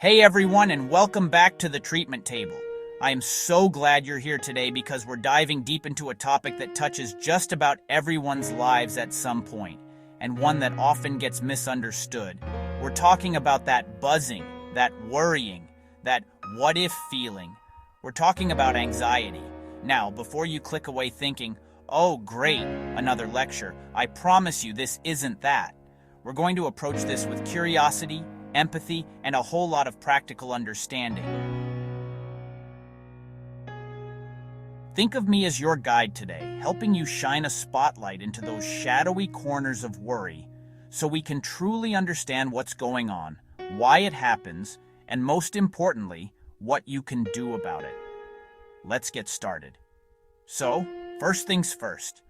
Hey everyone, and welcome back to the treatment table. I am so glad you're here today because we're diving deep into a topic that touches just about everyone's lives at some point, and one that often gets misunderstood. We're talking about that buzzing, that worrying, that what if feeling. We're talking about anxiety. Now, before you click away thinking, oh great, another lecture, I promise you this isn't that. We're going to approach this with curiosity, empathy, and a whole lot of practical understanding. Think of me as your guide today, helping you shine a spotlight into those shadowy corners of worry so we can truly understand what's going on, why it happens, and most importantly, what you can do about it. Let's get started. So, first things first,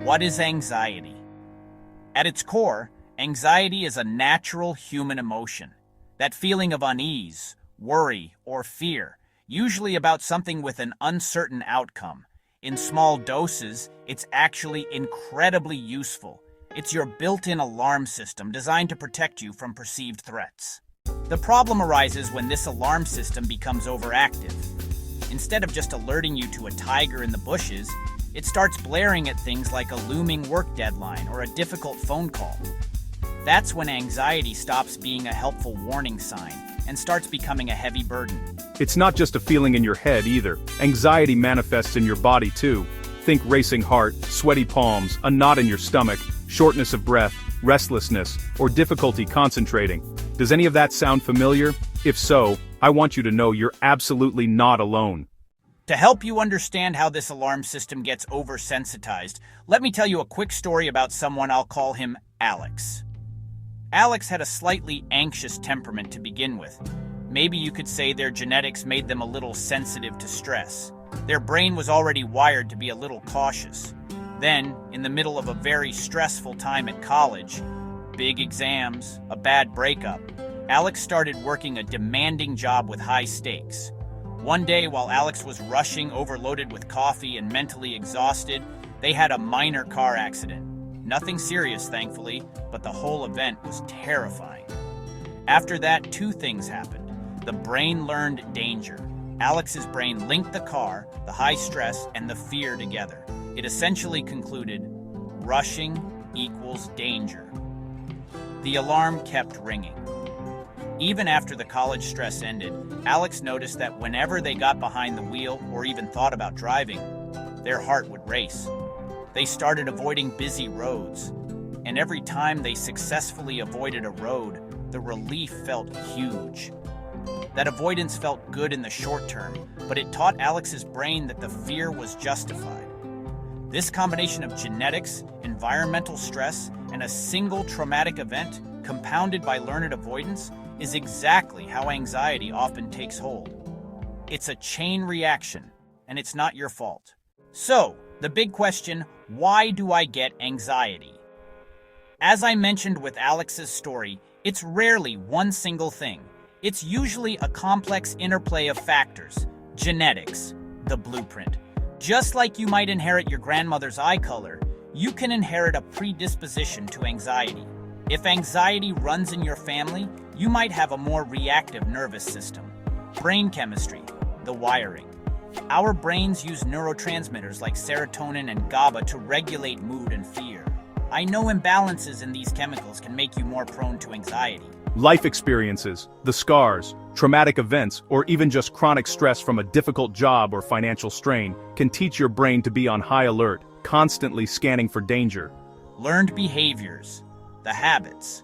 what is anxiety? At its core, anxiety is a natural human emotion. That feeling of unease, worry, or fear, usually about something with an uncertain outcome. In small doses, it's actually incredibly useful. It's your built-in alarm system designed to protect you from perceived threats. The problem arises when this alarm system becomes overactive. Instead of just alerting you to a tiger in the bushes, it starts blaring at things like a looming work deadline or a difficult phone call. That's when anxiety stops being a helpful warning sign and starts becoming a heavy burden. It's not just a feeling in your head either. Anxiety manifests in your body too. Think racing heart, sweaty palms, a knot in your stomach, shortness of breath, restlessness, or difficulty concentrating. Does any of that sound familiar? If so, I want you to know you're absolutely not alone. To help you understand how this alarm system gets oversensitized, let me tell you a quick story about someone. I'll call him Alex. Alex had a slightly anxious temperament to begin with. Maybe you could say their genetics made them a little sensitive to stress. Their brain was already wired to be a little cautious. Then, in the middle of a very stressful time at college, big exams, a bad breakup, Alex started working a demanding job with high stakes. One day, while Alex was rushing, overloaded with coffee and mentally exhausted, they had a minor car accident. Nothing serious, thankfully, but the whole event was terrifying. After that, two things happened. The brain learned danger. Alex's brain linked the car, the high stress, and the fear together. It essentially concluded, rushing equals danger. The alarm kept ringing. Even after the college stress ended, Alex noticed that whenever they got behind the wheel or even thought about driving, their heart would race. They started avoiding busy roads, and every time they successfully avoided a road, the relief felt huge. That avoidance felt good in the short term, but it taught Alex's brain that the fear was justified. This combination of genetics, environmental stress, and a single traumatic event, compounded by learned avoidance, is exactly how anxiety often takes hold. It's a chain reaction, and it's not your fault. So, the big question, why do I get anxiety? As I mentioned with Alex's story, it's rarely one single thing. It's usually a complex interplay of factors. Genetics, the blueprint. Just like you might inherit your grandmother's eye color, you can inherit a predisposition to anxiety. If anxiety runs in your family, you might have a more reactive nervous system. Brain chemistry, the wiring. Our brains use neurotransmitters like serotonin and GABA to regulate mood and fear. I know imbalances in these chemicals can make you more prone to anxiety. Life experiences, the scars, traumatic events, or even just chronic stress from a difficult job or financial strain can teach your brain to be on high alert, constantly scanning for danger. Learned behaviors, the habits.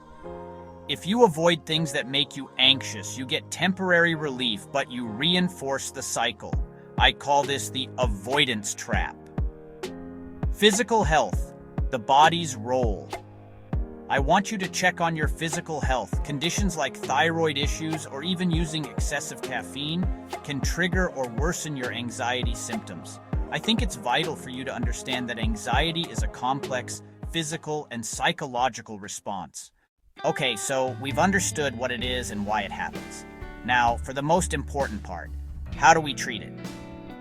If you avoid things that make you anxious, you get temporary relief, but you reinforce the cycle. I call this the avoidance trap. Physical health, the body's role. I want you to check on your physical health. Conditions like thyroid issues or even using excessive caffeine can trigger or worsen your anxiety symptoms. I think it's vital for you to understand that anxiety is a complex physical and psychological response. Okay, so we've understood what it is and why it happens. Now, for the most important part, how do we treat it?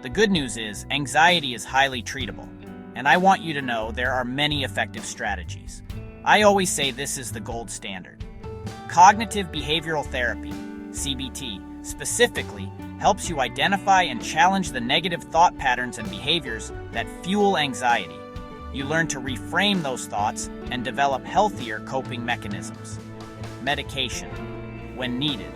The good news is anxiety is highly treatable, and I want you to know there are many effective strategies. I always say this is the gold standard. Cognitive behavioral therapy. CBT, specifically helps you identify and challenge the negative thought patterns and behaviors that fuel anxiety. You learn to reframe those thoughts and develop healthier coping mechanisms. Medication, when needed.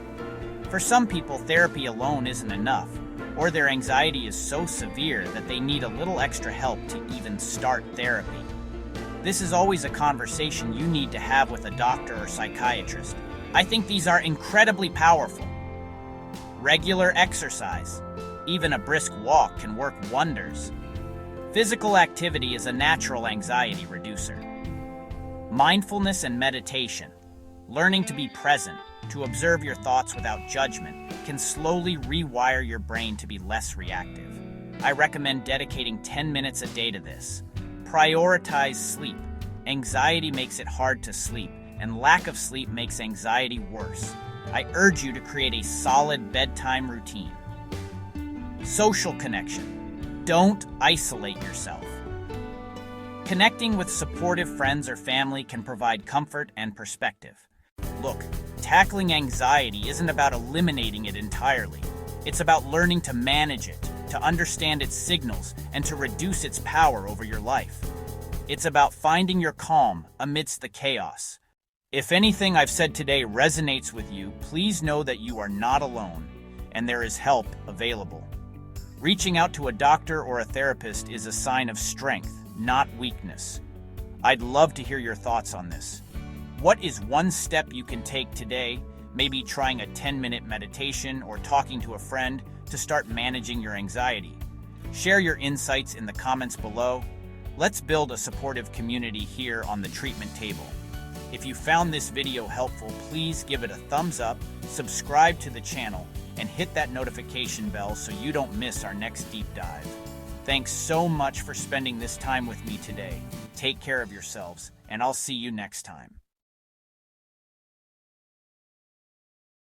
For some people, therapy alone isn't enough, or their anxiety is so severe that they need a little extra help to even start therapy. This is always a conversation you need to have with a doctor or psychiatrist. I think these are incredibly powerful. Regular exercise, even a brisk walk, can work wonders. Physical activity is a natural anxiety reducer. Mindfulness and meditation, learning to be present, to observe your thoughts without judgment, can slowly rewire your brain to be less reactive. I recommend dedicating 10 minutes a day to this. Prioritize sleep. Anxiety makes it hard to sleep, and lack of sleep makes anxiety worse. I urge you to create a solid bedtime routine. Social connection. Don't isolate yourself. Connecting with supportive friends or family can provide comfort and perspective. Look, tackling anxiety isn't about eliminating it entirely. It's about learning to manage it, to understand its signals, and to reduce its power over your life. It's about finding your calm amidst the chaos. If anything I've said today resonates with you, please know that you are not alone, and there is help available. Reaching out to a doctor or a therapist is a sign of strength, not weakness. I'd love to hear your thoughts on this. What is one step you can take today, maybe trying a 10-minute meditation or talking to a friend, to start managing your anxiety? Share your insights in the comments below. Let's build a supportive community here on the treatment table. If you found this video helpful, please give it a thumbs up, subscribe to the channel, and hit that notification bell so you don't miss our next deep dive. Thanks so much for spending this time with me today. Take care of yourselves, and I'll see you next time.